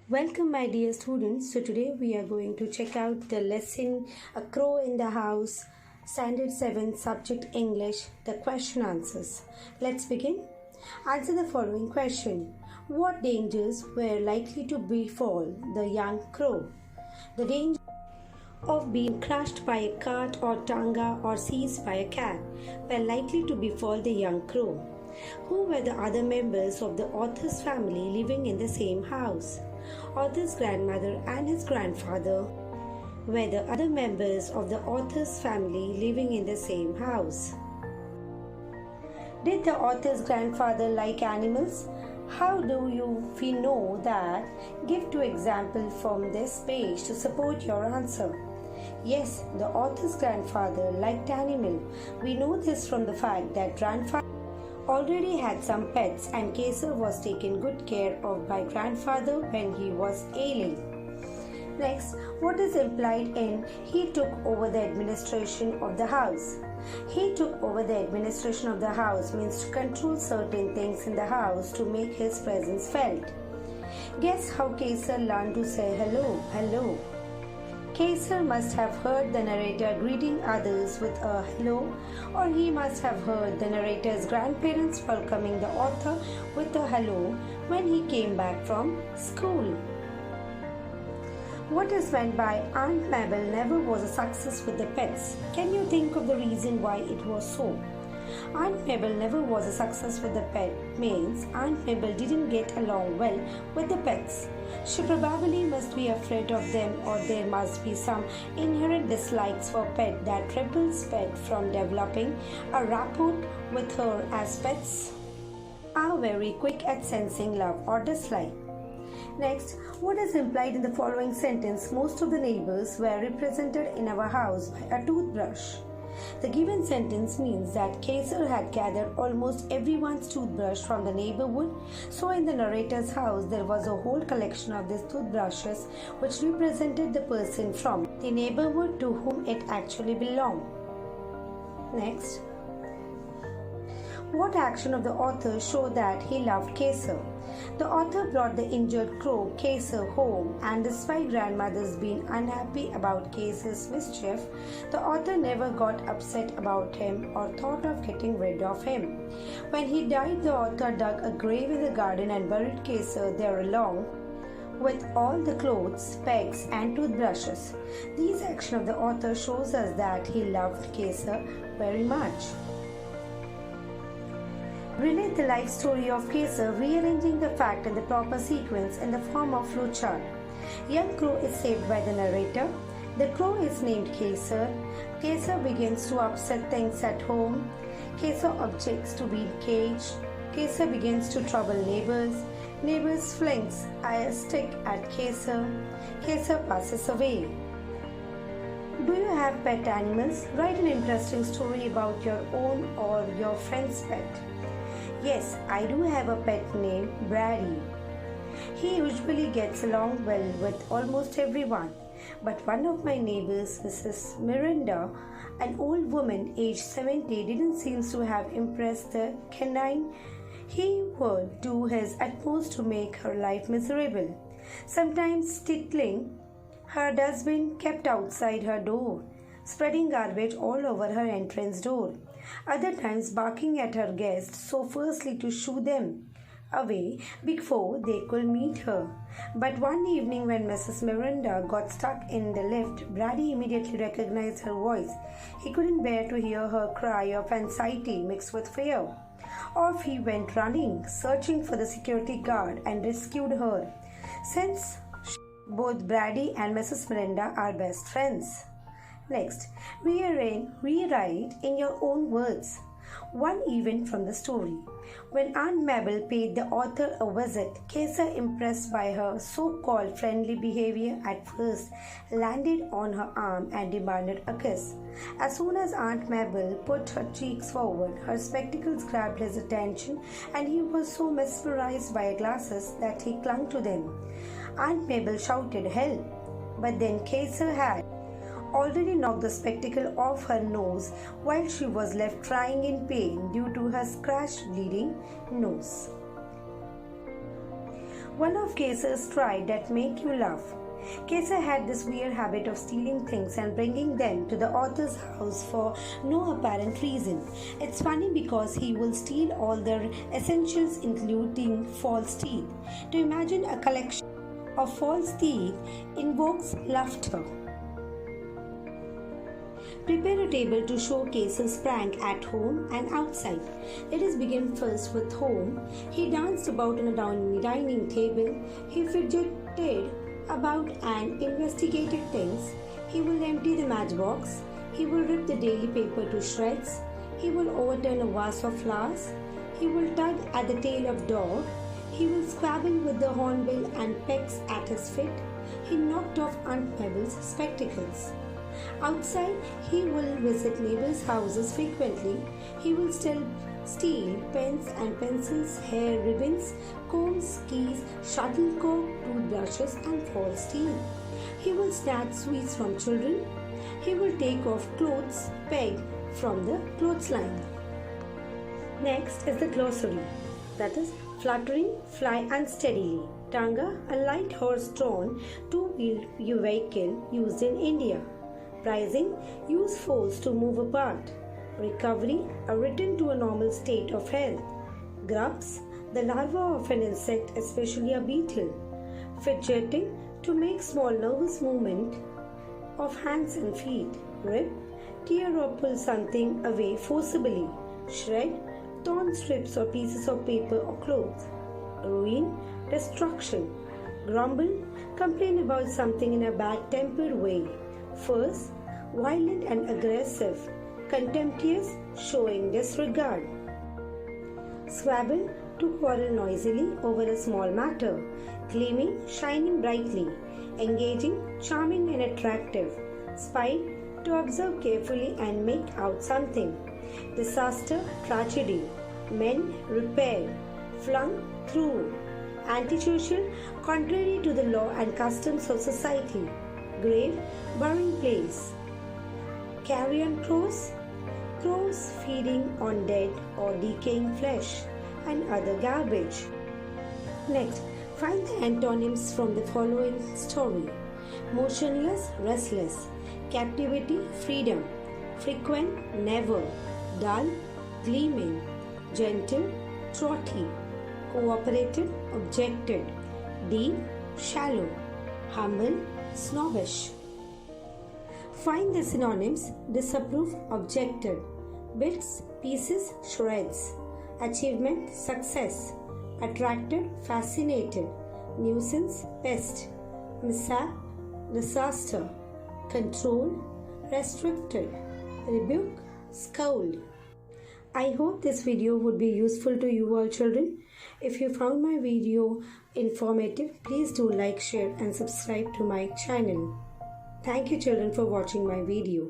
Welcome, my dear students. So, today we are going to check out the lesson A Crow in the House, Standard 7th, Subject English, the question answers. Let's begin. Answer the following question. What dangers were likely to befall the young crow? The danger of being crushed by a cart or tanga or seized by a cat were likely to befall the young crow. Who were the other members of the author's family living in the same house? Author's grandmother and his grandfather were the other members of the author's family living in the same house. Did the author's grandfather like animals? How do we know that? Give two examples from this page to support your answer. Yes, the author's grandfather liked animal. We know this from the fact that grandfather already had some pets and Kesar was taken good care of by grandfather when he was ailing. Next, what is implied in he took over the administration of the house? He took over the administration of the house means to control certain things in the house to make his presence felt. Guess how Kesar learned to say hello. Kesar must have heard the narrator greeting others with a hello, or he must have heard the narrator's grandparents welcoming the author with a hello when he came back from school. What is meant by Aunt Mabel never was a success with the pets? Can you think of the reason why it was so? Aunt Mabel never was a success with the pet means Aunt Mabel didn't get along well with the pets. She probably must be afraid of them, or there must be some inherent dislikes for pet that repels pet from developing a rapport with her, as pets are very quick at sensing love or dislike. Next, what is implied in the following sentence? Most of the neighbors were represented in our house by a toothbrush. The given sentence means that Kesar had gathered almost everyone's toothbrush from the neighborhood, so in the narrator's house there was a whole collection of these toothbrushes which represented the person from the neighborhood to whom it actually belonged. Next, what action of the author showed that he loved Kesar? The author brought the injured crow Kesar home, and despite grandmother's being unhappy about Kesar's mischief, the author never got upset about him or thought of getting rid of him. When he died, the author dug a grave in the garden and buried Kesar there along with all the clothes, pegs and toothbrushes. This action of the author shows us that he loved Kesar very much. Relate the life story of Kesar, rearranging the fact in the proper sequence in the form of flowchart. Young crow is saved by the narrator. The crow is named Kesar. Kesar begins to upset things at home. Kesar objects to being caged. Kesar begins to trouble neighbors. Neighbors flings a stick at Kesar. Kesar passes away. Do you have pet animals? Write an interesting story about your own or your friend's pet. Yes, I do have a pet named Brady. He usually gets along well with almost everyone. But one of my neighbors, Mrs. Miranda, an old woman aged 70, didn't seem to have impressed the canine. He would do his utmost to make her life miserable, sometimes tickling her dustbin kept outside her door, spreading garbage all over her entrance door. Other times barking at her guests so fiercely to shoo them away before they could meet her. But one evening when Mrs. Miranda got stuck in the lift, Brady immediately recognized her voice. He couldn't bear to hear her cry of anxiety mixed with fear. Off he went running, searching for the security guard, and rescued her. Since both Brady and Mrs. Miranda are best friends. Next, rewrite in your own words one event from the story. When Aunt Mabel paid the author a visit, Kesar, impressed by her so-called friendly behavior at first, landed on her arm and demanded a kiss. As soon as Aunt Mabel put her cheeks forward, her spectacles grabbed his attention, and he was so mesmerized by her glasses that he clung to them. Aunt Mabel shouted help, but then Kesar had already knocked the spectacle off her nose while she was left crying in pain due to her scratched bleeding nose. One of Kesar's tried that make you laugh. Kesar had this weird habit of stealing things and bringing them to the author's house for no apparent reason. It's funny because he will steal all their essentials including false teeth. To imagine a collection of false teeth invokes laughter. Prepare a table to show Kesar's prank at home and outside. Let us begin first with home. He danced about on a dining table. He fidgeted about and investigated things. He will empty the matchbox. He will rip the daily paper to shreds. He will overturn a vase of flowers. He will tug at the tail of dog. He will squabble with the hornbill and pecks at his feet. He knocked off Aunt Pebble's spectacles. Outside, he will visit neighbors' houses frequently. He will steal pens and pencils, hair ribbons, combs, keys, shuttlecock, toothbrushes, and false teeth. He will snatch sweets from children. He will take off clothes pegged from the clothesline. Next is the glossary. That is, fluttering, fly unsteadily. Tanga, a light horse-drawn two-wheeled vehicle used in India. Rising, use force to move apart. Recovery, a return to a normal state of health. Grubs, the larva of an insect, especially a beetle. Fidgeting, to make small nervous movement of hands and feet. Rip, tear or pull something away forcibly. Shred, torn strips or pieces of paper or cloth. Ruin, destruction. Grumble, complain about something in a bad-tempered way. First, violent and aggressive, contemptuous, showing disregard. Squabble, to quarrel noisily over a small matter. Gleaming, shining brightly. Engaging, charming and attractive. Spy, to observe carefully and make out something. Disaster, tragedy. Men, repair. Flung, through. Antisocial, contrary to the law and customs of society. Grave, burying place. Carrion crows, crows feeding on dead or decaying flesh and other garbage. Next, find the antonyms from the following story. Motionless, restless. Captivity, freedom. Frequent, never. Dull, gleaming. Gentle, trotty. Cooperative, objected. Deep, shallow. Humble, snobbish. Find the synonyms: disapprove, objected. Bits, pieces, shreds. Achievement, success. Attracted, fascinated. Nuisance, pest. Mishap, disaster. Control, restricted. Rebuke, scold. I hope this video would be useful to you all children. If you found my video informative, please do like, share and subscribe to my channel. Thank you children for watching my video.